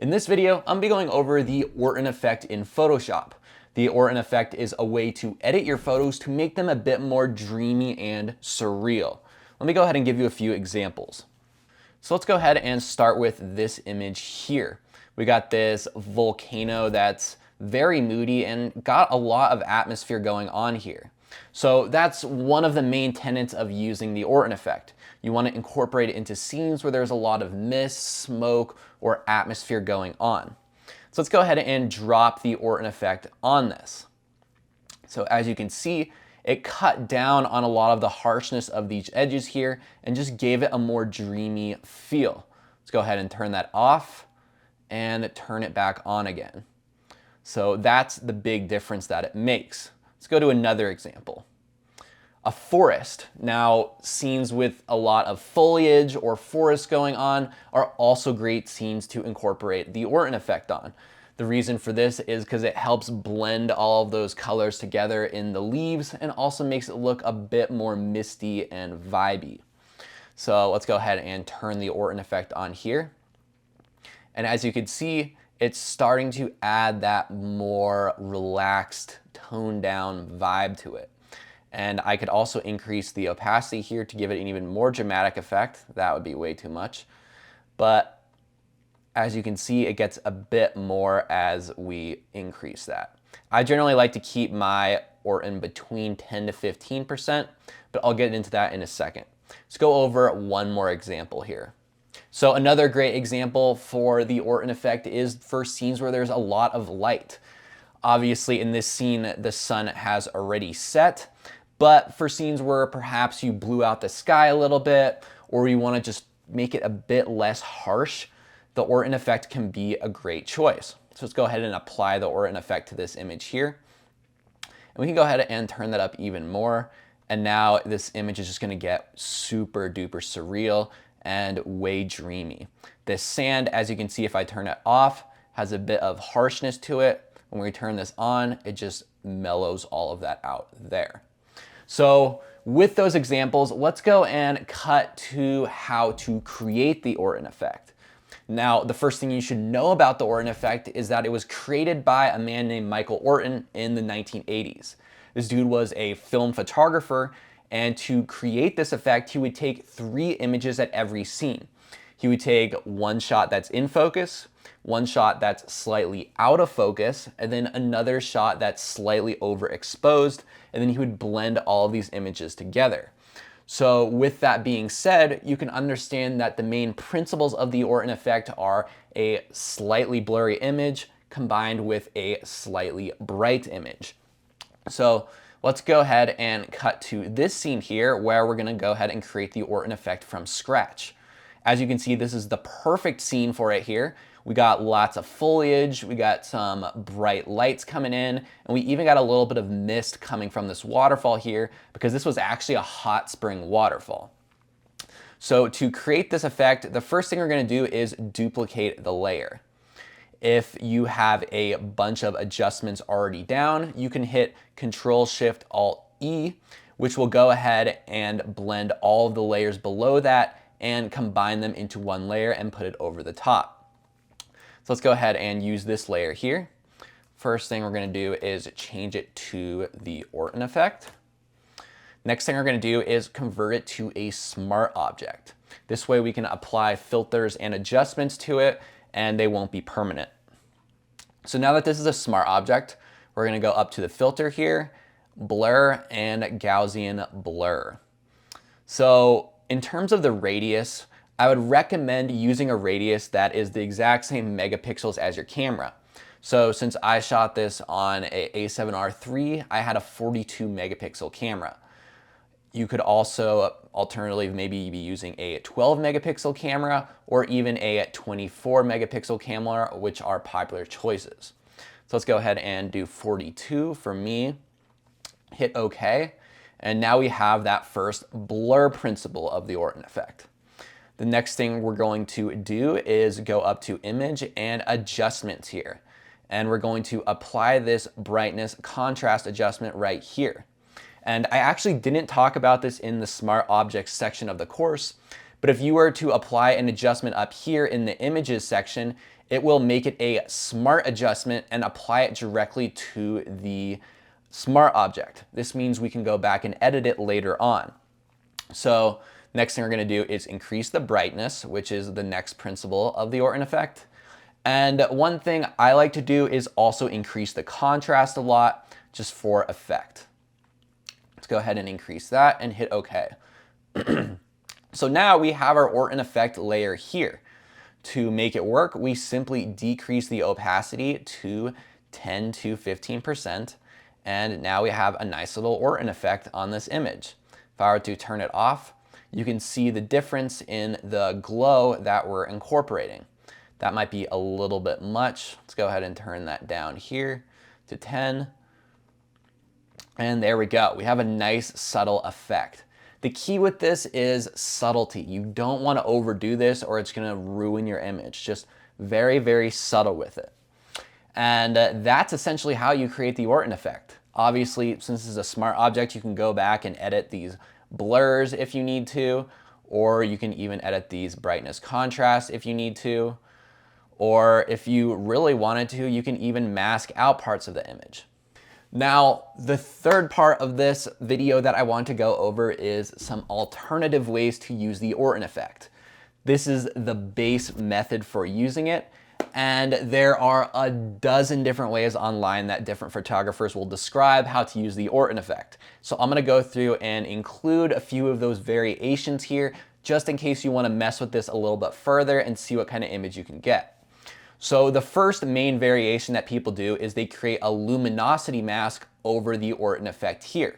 In this video, I'm gonna be going over the Orton Effect in Photoshop. The Orton Effect is a way to edit your photos to make them a bit more dreamy and surreal. Let me go ahead and give you a few examples. So let's go ahead and start with this image here. We got this volcano that's very moody and got a lot of atmosphere going on here. So that's one of the main tenets of using the Orton Effect. You want to incorporate it into scenes where there's a lot of mist, smoke, or atmosphere going on. So let's go ahead and drop the Orton Effect on this. So as you can see, it cut down on a lot of the harshness of these edges here and just gave it a more dreamy feel. Let's go ahead and turn that off and turn it back on again. So that's the big difference that it makes. Let's go to another example. A forest. Now, scenes with a lot of foliage or forest going on are also great scenes to incorporate the Orton Effect on. The reason for this is because it helps blend all of those colors together in the leaves and also makes it look a bit more misty and vibey. So let's go ahead and turn the Orton Effect on here. And as you can see, it's starting to add that more relaxed, toned down vibe to it. And I could also increase the opacity here to give it an even more dramatic effect. That would be way too much. But as you can see, it gets a bit more as we increase that. I generally like to keep my Orton between 10 to 15%, but I'll get into that in a second. Let's go over one more example here. So another great example for the Orton Effect is for scenes where there's a lot of light. Obviously in this scene, the sun has already set, but for scenes where perhaps you blew out the sky a little bit, or you want to just make it a bit less harsh, the Orton Effect can be a great choice. So let's go ahead and apply the Orton Effect to this image here. And we can go ahead and turn that up even more. And now this image is just going to get super duper surreal and way dreamy. This sand, as you can see, if I turn it off, has a bit of harshness to it. When we turn this on, it just mellows all of that out there. So with those examples, let's go and cut to how to create the Orton Effect. Now, the first thing you should know about the Orton Effect is that it was created by a man named Michael Orton in the 1980s. This dude was a film photographer, and to create this effect, he would take 3 images at every scene. He would take one shot that's in focus, one shot that's slightly out of focus, and then another shot that's slightly overexposed, and then he would blend all of these images together. So with that being said, you can understand that the main principles of the Orton Effect are a slightly blurry image combined with a slightly bright image. So let's go ahead and cut to this scene here where we're gonna go ahead and create the Orton Effect from scratch. As you can see, this is the perfect scene for it here. We got lots of foliage, we got some bright lights coming in, and we even got a little bit of mist coming from this waterfall here because this was actually a hot spring waterfall. So to create this effect, the first thing we're gonna do is duplicate the layer. If you have a bunch of adjustments already down, you can hit Control-Shift-Alt-E, which will go ahead and blend all of the layers below that and combine them into one layer and put it over the top. So let's go ahead and use this layer here. First thing we're gonna do is change it to the Orton Effect. Next thing we're gonna do is convert it to a smart object. This way we can apply filters and adjustments to it and they won't be permanent. So now that this is a smart object, we're gonna go up to the filter here, blur and Gaussian blur. So in terms of the radius, I would recommend using a radius that is the exact same megapixels as your camera. So since I shot this on a A7R III, I had a 42 megapixel camera. You could also alternatively maybe be using a 12 megapixel camera or even a 24 megapixel camera, which are popular choices. So let's go ahead and do 42 for me, hit OK. And now we have that first blur principle of the Orton Effect. The next thing we're going to do is go up to Image and Adjustments here. And we're going to apply this brightness contrast adjustment right here. And I actually didn't talk about this in the Smart Objects section of the course, but if you were to apply an adjustment up here in the Images section, it will make it a smart adjustment and apply it directly to the smart object. This means we can go back and edit it later on. So next thing we're going to do is increase the brightness, which is the next principle of the Orton effect. And one thing I like to do is also increase the contrast a lot, just for effect. Let's go ahead and increase that and hit OK. So now we have our Orton effect layer here. To make it work, we simply decrease the opacity to 10 to 15%. And now we have a nice little Orton effect on this image. If I were to turn it off, you can see the difference in the glow that we're incorporating. That might be a little bit much. Let's go ahead and turn that down here to 10. And there we go. We have a nice subtle effect. The key with this is subtlety. You don't want to overdo this or it's going to ruin your image. Just very, very subtle with it. And that's essentially how you create the Orton effect. Obviously, since this is a smart object, you can go back and edit these blurs if you need to, or you can even edit these brightness contrast if you need to. Or if you really wanted to, you can even mask out parts of the image. Now, the third part of this video that I want to go over is some alternative ways to use the Orton effect. This is the base method for using it, and there are a dozen different ways online that different photographers will describe how to use the Orton effect. So I'm gonna go through and include a few of those variations here, just in case you wanna mess with this a little bit further and see what kind of image you can get. So the first main variation that people do is they create a luminosity mask over the Orton effect here.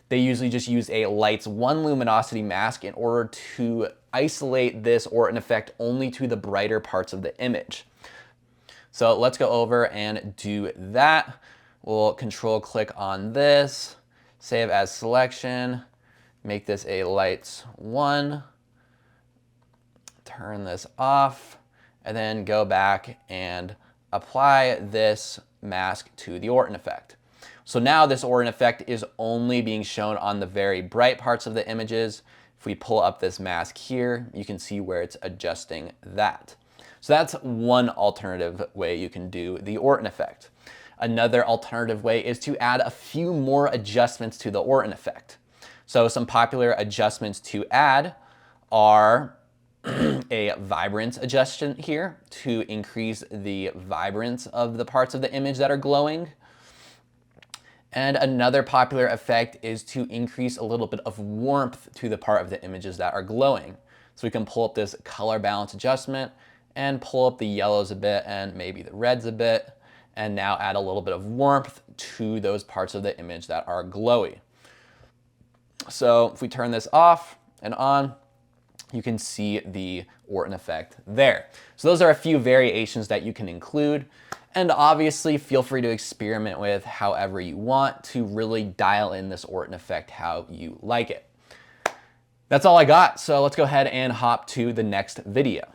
They usually just use a lights 1 luminosity mask in order to isolate this Orton effect only to the brighter parts of the image. So let's go over and do that. We'll control click on this, save as selection, make this a lights 1, turn this off, and then go back and apply this mask to the Orton effect. So now this Orton effect is only being shown on the very bright parts of the images. If we pull up this mask here, you can see where it's adjusting that. So that's one alternative way you can do the Orton effect. Another alternative way is to add a few more adjustments to the Orton effect. So some popular adjustments to add are a vibrance adjustment here to increase the vibrance of the parts of the image that are glowing. And another popular effect is to increase a little bit of warmth to the part of the images that are glowing. So we can pull up this color balance adjustment and pull up the yellows a bit and maybe the reds a bit, and now add a little bit of warmth to those parts of the image that are glowy. So if we turn this off and on, you can see the Orton effect there. So those are a few variations that you can include. And obviously feel free to experiment with however you want to really dial in this Orton effect how you like it. That's all I got. So let's go ahead and hop to the next video.